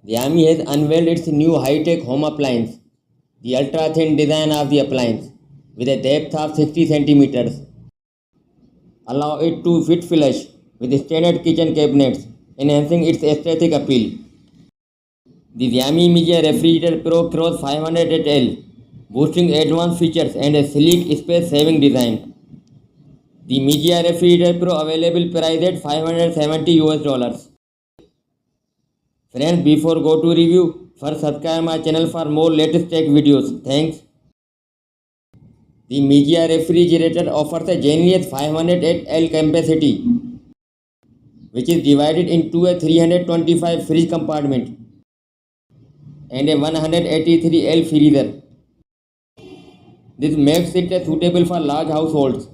Xiaomi has unveiled its new high-tech home appliance, the ultra-thin design of the appliance, with a depth of 60 centimeters, allow it to fit flush with standard kitchen cabinets, enhancing its aesthetic appeal. The Xiaomi Media Refrigerator Pro Cross 500L, boasting advanced features and a sleek, space-saving design. The Media Refrigerator Pro available priced at $570. Friends, before go to review, first subscribe my channel for more latest tech videos. Thanks. The Media Refrigerator offers a generous 508L capacity, which is divided into a 325 fridge compartment and a 183L freezer. This makes it suitable for large households,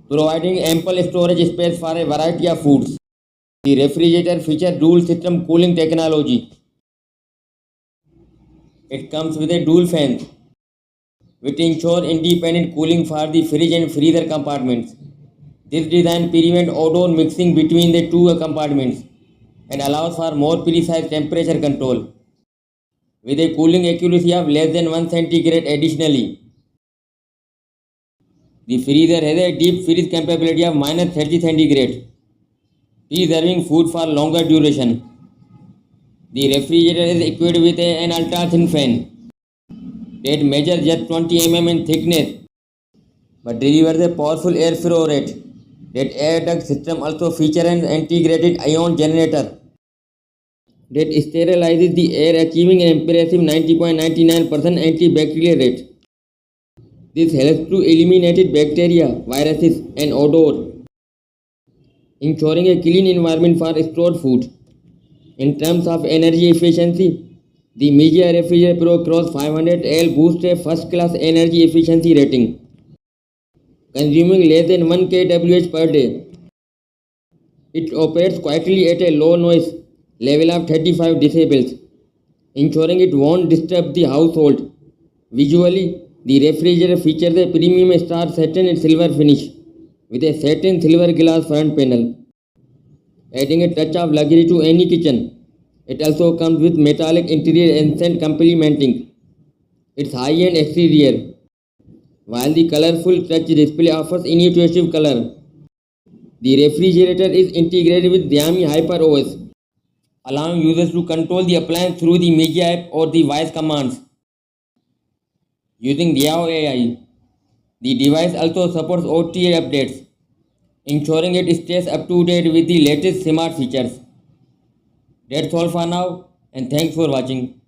providing ample storage space for a variety of foods. The refrigerator features dual system cooling technology. It comes with a dual fan, which ensures independent cooling for the fridge and freezer compartments. This design prevents odor mixing between the two compartments and allows for more precise temperature control, with a cooling accuracy of less than 1 centigrade additionally. The freezer has a deep freeze capability of minus 30 centigrade, preserving food for longer duration. The refrigerator is equipped with an ultra-thin fan that measures just 20 mm in thickness but delivers a powerful air flow rate. That air duct system also features an integrated ion generator that sterilizes the air, achieving an impressive 90.99% antibacterial rate. This helps to eliminate bacteria, viruses, and odor, ensuring a clean environment for stored food. In terms of energy efficiency, the Media Refrigerator Pro Cross 500L boosts a first-class energy efficiency rating, consuming less than 1 kWh per day. It operates quietly at a low noise level of 35 decibels, ensuring it won't disturb the household. Visually, the refrigerator features a premium star satin and silver finish with a satin silver glass front panel, adding a touch of luxury to any kitchen. It also comes with metallic interior accent complementing its high-end exterior, while the colorful touch display offers intuitive color. The refrigerator is integrated with Xiaomi HyperOS, allowing users to control the appliance through the Media app or the voice commands. Using Diao AI, the device also supports OTA updates, ensuring it stays up to date with the latest smart features. That's all for now, and thanks for watching.